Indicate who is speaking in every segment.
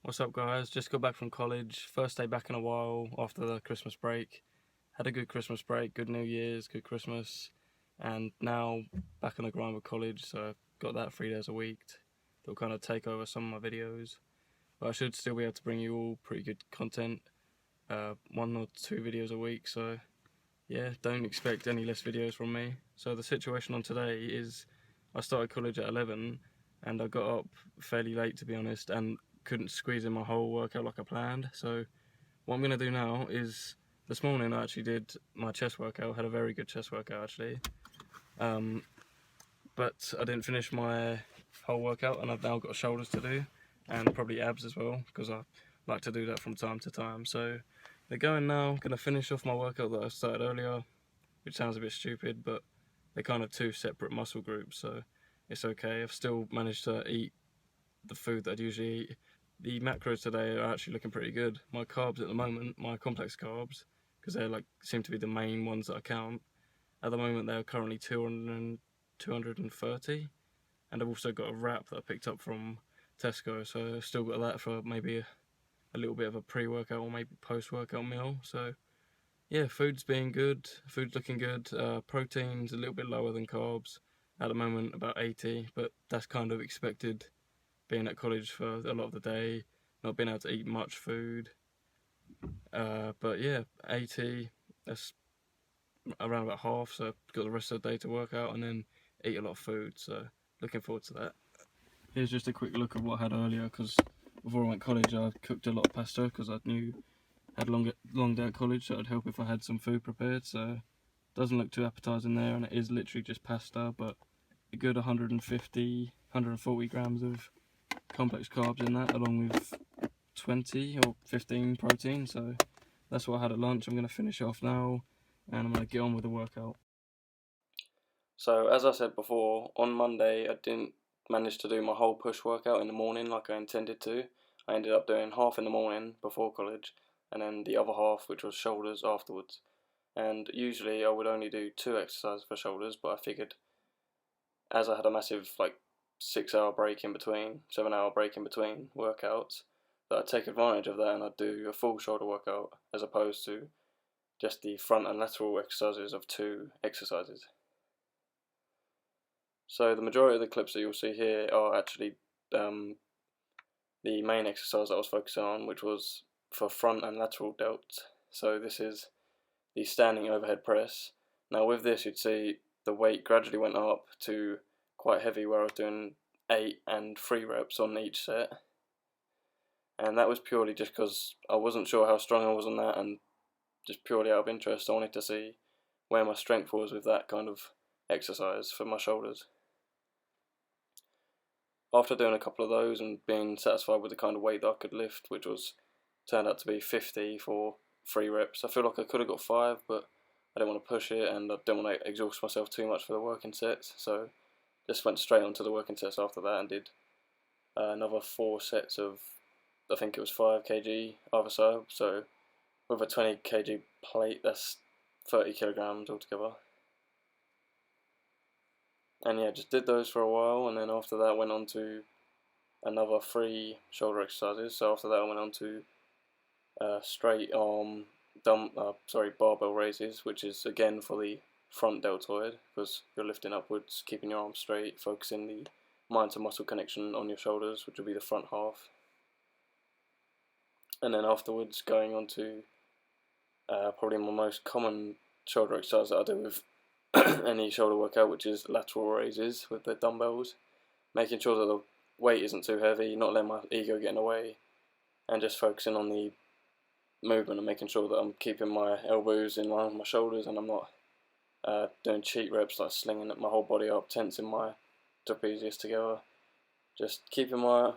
Speaker 1: What's up, guys? Just got back from college. First day back in a while after the Christmas break. Had a good Christmas break, good New Year's, good Christmas, and now back on the grind with college. So got that 3 days a week. That'll kind of take over some of my videos, but I should still be able to bring you all pretty good content, 1 or 2 videos a week. So yeah, don't expect any less videos from me. So the situation on today is I started college at 11 and I got up fairly late, to be honest, and couldn't squeeze in my whole workout like I planned. So what I'm going to do now is, this morning I actually did my chest workout, had a very good chest workout actually, but I didn't finish my whole workout and I've now got shoulders to do and probably abs as well, because I like to do that from time to time. So they're going now. Going to finish off my workout that I started earlier, which sounds a bit stupid, but they're kind of two separate muscle groups, so it's okay. I've still managed to eat the food that I'd usually eat. The macros today are actually looking pretty good. My carbs at the moment, my complex carbs, because they're seem to be the main ones that I count. At the moment, they're currently 230, and I've also got a wrap that I picked up from Tesco, so I've still got that for maybe a little bit of a pre-workout or maybe post-workout meal. So yeah, food's being good, food's looking good. Protein's a little bit lower than carbs at the moment, about 80, but that's kind of expected being at college for a lot of the day, not being able to eat much food. But yeah, 80, that's around about half, so I've got the rest of the day to work out and then eat a lot of food, so looking forward to that. Here's just a quick look at what I had earlier, because before I went college I cooked a lot of pasta because I knew I had a long day at college, so it'd help if I had some food prepared. So it doesn't look too appetizing there, and it is literally just pasta, but a good 150, 140 grams of complex carbs in that, along with 20 or 15 protein. So that's what I had at lunch. I'm going to finish off now and I'm going to get on with the workout. So as I said before, on Monday I didn't manage to do my whole push workout in the morning like I intended to. I ended up doing half in the morning before college and then the other half, which was shoulders, afterwards. And usually I would only do 2 exercises for shoulders, but I figured as I had a massive 6 hour break in between, 7 hour break in between workouts, that I'd take advantage of that and I'd do a full shoulder workout as opposed to just the front and lateral exercises of 2 exercises. So the majority of the clips that you'll see here are actually the main exercise that I was focusing on, which was for front and lateral delts. So this is the standing overhead press. Now with this you'd see the weight gradually went up to quite heavy, where I was doing 8 and 3 reps on each set, and that was purely just because I wasn't sure how strong I was on that, and just purely out of interest I wanted to see where my strength was with that kind of exercise for my shoulders. After doing a couple of those and being satisfied with the kind of weight that I could lift, which turned out to be 50 for 3 reps, I feel like I could have got 5, but I didn't want to push it and I didn't want to exhaust myself too much for the working sets, so just went straight on to the working sets after that and did another 4 sets of, I think it was 5 kg either side, so with a 20 kg plate that's 30 kilograms altogether. And yeah, just did those for a while, and then after that went on to another 3 shoulder exercises. So after that I went on to straight arm barbell raises, which is again for the front deltoid, because you're lifting upwards, keeping your arms straight, focusing the mind to muscle connection on your shoulders, which will be the front half. And then afterwards going on to probably my most common shoulder exercise that I do with any shoulder workout, which is lateral raises with the dumbbells, making sure that the weight isn't too heavy, not letting my ego get in the way, and just focusing on the movement and making sure that I'm keeping my elbows in line with my shoulders and I'm not doing cheat reps like slinging my whole body up, tensing my trapezius together. Just keeping my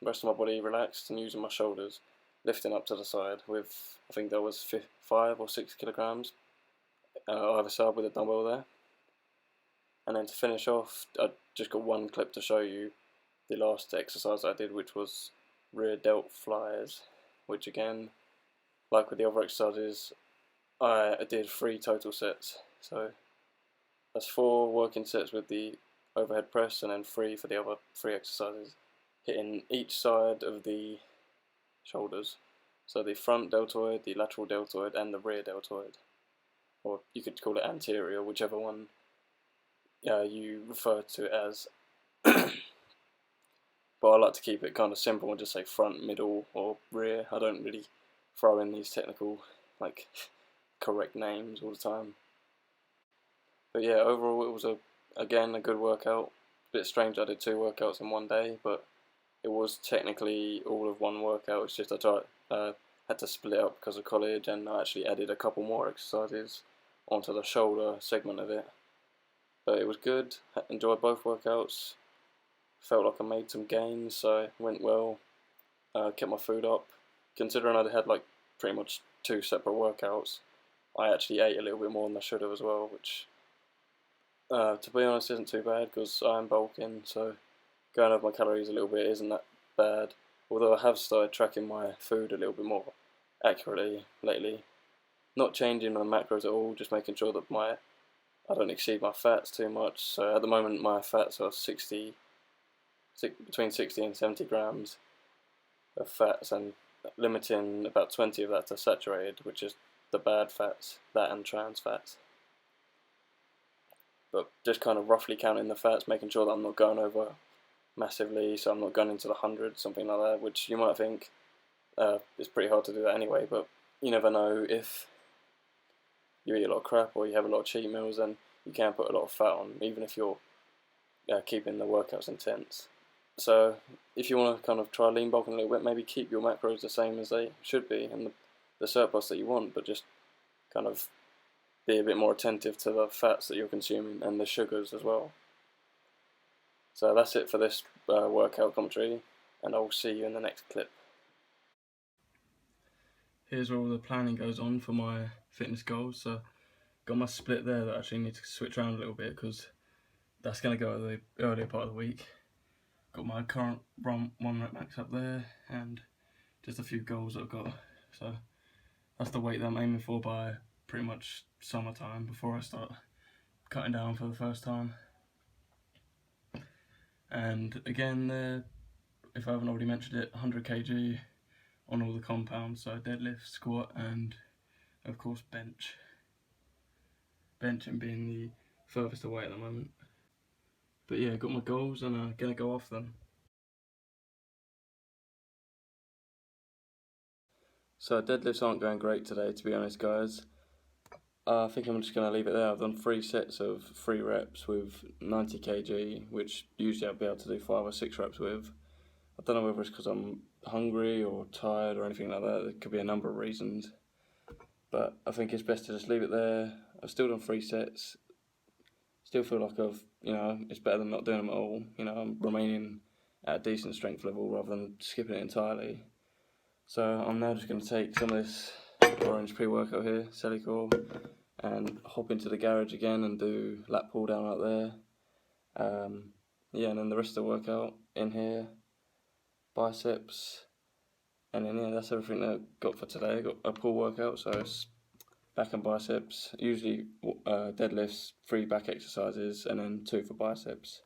Speaker 1: rest of my body relaxed and using my shoulders, lifting up to the side with, I think that was 5 or 6 kilograms either side with a dumbbell there. And then to finish off, I just got one clip to show you the last exercise I did, which was rear delt flyers, which again, like with the other exercises, I did 3 total sets. So that's 4 working sets with the overhead press and then 3 for the other 3 exercises, hitting each side of the shoulders. So the front deltoid, the lateral deltoid, and the rear deltoid. Or you could call it anterior, whichever one you refer to it as. But I like to keep it kind of simple and just say front, middle, or rear. I don't really throw in these technical, like, correct names all the time. But yeah, overall it was again a good workout. A bit strange I did 2 workouts in one day, but it was technically all of one workout. It's just I had to split up because of college, and I actually added a couple more exercises onto the shoulder segment of it. But it was good. Enjoyed both workouts. Felt like I made some gains, so it went well. Kept my food up. Considering I'd had like pretty much 2 separate workouts, I actually ate a little bit more than I should have as well, which to be honest isn't too bad because I'm bulking, so going over my calories a little bit isn't that bad. Although I have started tracking my food a little bit more accurately lately. Not changing my macros at all, just making sure that I don't exceed my fats too much. So at the moment my fats are between 60 and 70 grams of fats, and limiting about 20 of that to saturated, which is the bad fats, that and trans fats. But just kind of roughly counting the fats, making sure that I'm not going over massively, so I'm not going into the hundreds, something like that, which you might think it's pretty hard to do that anyway, but you never know. If you eat a lot of crap or you have a lot of cheat meals, then you can put a lot of fat on, even if you're keeping the workouts intense. So if you want to kind of try lean bulking a little bit, maybe keep your macros the same as they should be and the surplus that you want, but just kind of be a bit more attentive to the fats that you're consuming and the sugars as well. So that's it for this workout commentary, and I'll see you in the next clip. Here's where all the planning goes on for my fitness goals. So got my split there that I actually need to switch around a little bit because that's going to go at the earlier part of the week. Got my current 1 rep max up there and just a few goals that I've got. So that's the weight that I'm aiming for by pretty much summertime, before I start cutting down for the first time. And again there, if I haven't already mentioned it, 100 kg on all the compounds, so deadlift, squat, and of course bench. Benching being the furthest away at the moment. But yeah, got my goals and I'm gonna go off them. So deadlifts aren't going great today, to be honest, guys. I think I'm just going to leave it there. I've done 3 sets of 3 reps with 90 kg, which usually I'd be able to do 5 or 6 reps with. I don't know whether it's because I'm hungry or tired or anything like that. There could be a number of reasons. But I think it's best to just leave it there. I've still done 3 sets. Still feel like it's better than not doing them at all. I'm remaining at a decent strength level rather than skipping it entirely. So I'm now just going to take some of this orange pre-workout here, Celicor, and hop into the garage again and do lat pull down out there. And then the rest of the workout in here, biceps, and then that's everything that I got for today. I got a pull workout, so it's back and biceps, usually deadlifts, 3 back exercises, and then 2 for biceps.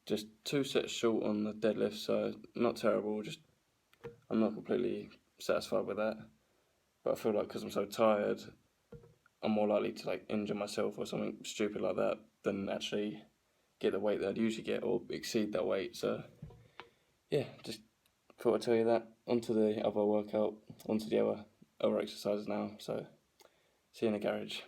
Speaker 1: Just 2 sets short on the deadlift, so not terrible, just I'm not completely satisfied with that, but I feel like because I'm so tired, I'm more likely to injure myself or something stupid like that than actually get the weight that I'd usually get or exceed that weight. So yeah, just thought I'd tell you that. Onto the other workout, onto the other exercises now. So see you in the garage.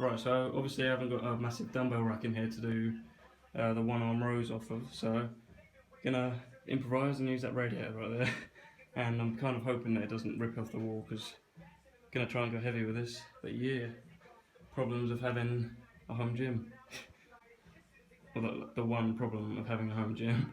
Speaker 1: Right, so obviously I haven't got a massive dumbbell rack in here to do the one arm rows off of, so gonna improvise and use that radiator right there. And I'm kind of hoping that it doesn't rip off the wall, because gonna try and go heavy with this. But yeah, problems of having a home gym. Well, the one problem of having a home gym.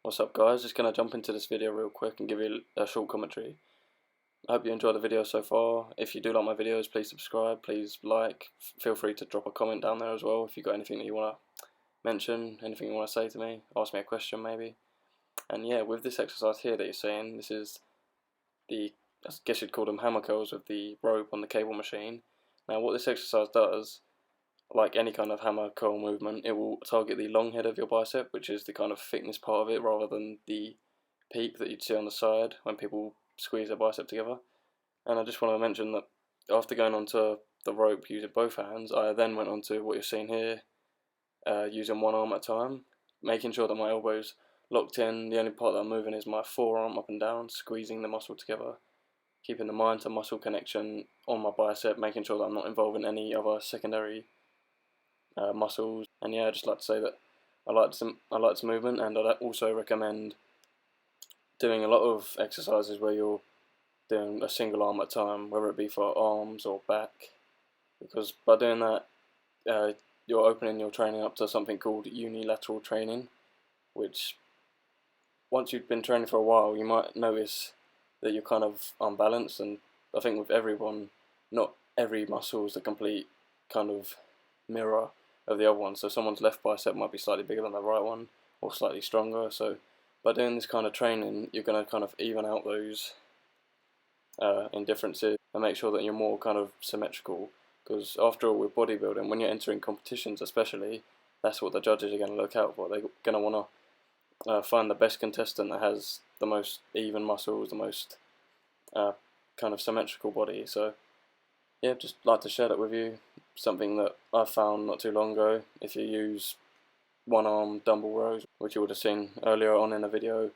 Speaker 1: What's up guys, just going to jump into this video real quick and give you a short commentary. I hope you enjoyed the video so far. If you do like my videos, please subscribe, please like, feel free to drop a comment down there as well if you've got anything that you want to mention, anything you want to say to me, ask me a question maybe. And yeah, with this exercise here that you're seeing, this is the, I guess you'd call them hammer curls with the rope on the cable machine. Now what this exercise does, like any kind of hammer curl movement, it will target the long head of your bicep, which is the kind of thickness part of it, rather than the peak that you'd see on the side when people squeeze their bicep together. And I just want to mention that after going onto the rope using both hands, I then went onto what you're seeing here, using one arm at a time, making sure that my elbow's locked in. The only part that I'm moving is my forearm up and down, squeezing the muscle together, keeping the mind to muscle connection on my bicep, making sure that I'm not involving any other secondary muscles. And yeah, I'd just like to say that I like this movement, and I'd also recommend doing a lot of exercises where you're doing a single arm at a time, whether it be for arms or back, because by doing that you're opening your training up to something called unilateral training, which once you've been training for a while you might notice that you're kind of unbalanced. And I think with everyone, not every muscle is the complete kind of mirror of the other one, so someone's left bicep might be slightly bigger than the right one, or slightly stronger. So by doing this kind of training, you're going to kind of even out those indifferences and make sure that you're more kind of symmetrical, because after all, with bodybuilding, when you're entering competitions especially, that's what the judges are going to look out for. They're going to want to find the best contestant that has the most even muscles, the most kind of symmetrical body. So yeah, just like to share that with you, something that I found not too long ago. If you use one arm dumbbell rows, which you would have seen earlier on in the video,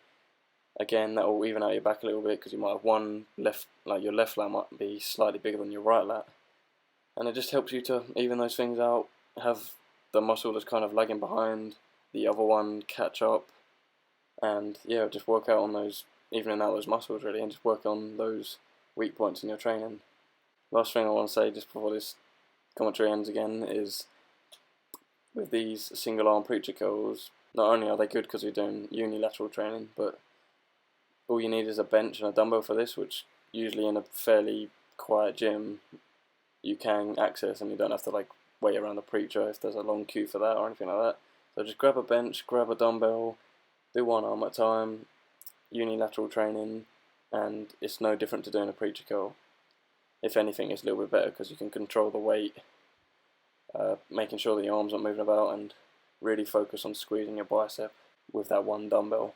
Speaker 1: again that will even out your back a little bit, because you might have one left, like your left lat might be slightly bigger than your right lat, and it just helps you to even those things out, have the muscle that's kind of lagging behind the other one catch up, and yeah, just work out on those, evening out those muscles really, and just work on those weak points in your training. Last thing I want to say just before this commentary ends again is, with these single arm preacher curls, not only are they good because you're doing unilateral training, but all you need is a bench and a dumbbell for this, which usually in a fairly quiet gym you can access, and you don't have to like wait around the preacher if there's a long queue for that or anything like that. So just grab a bench, grab a dumbbell, do one arm at a time, unilateral training, and it's no different to doing a preacher curl. If anything, it's a little bit better because you can control the weight, making sure that your arms aren't moving about, and really focus on squeezing your bicep with that one dumbbell.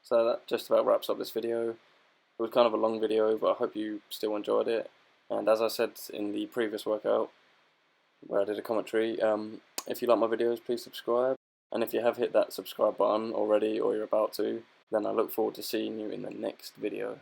Speaker 1: So that just about wraps up this video. It was kind of a long video, but I hope you still enjoyed it. And as I said in the previous workout, where I did a commentary, if you like my videos, please subscribe. And if you have hit that subscribe button already, or you're about to, then I look forward to seeing you in the next video.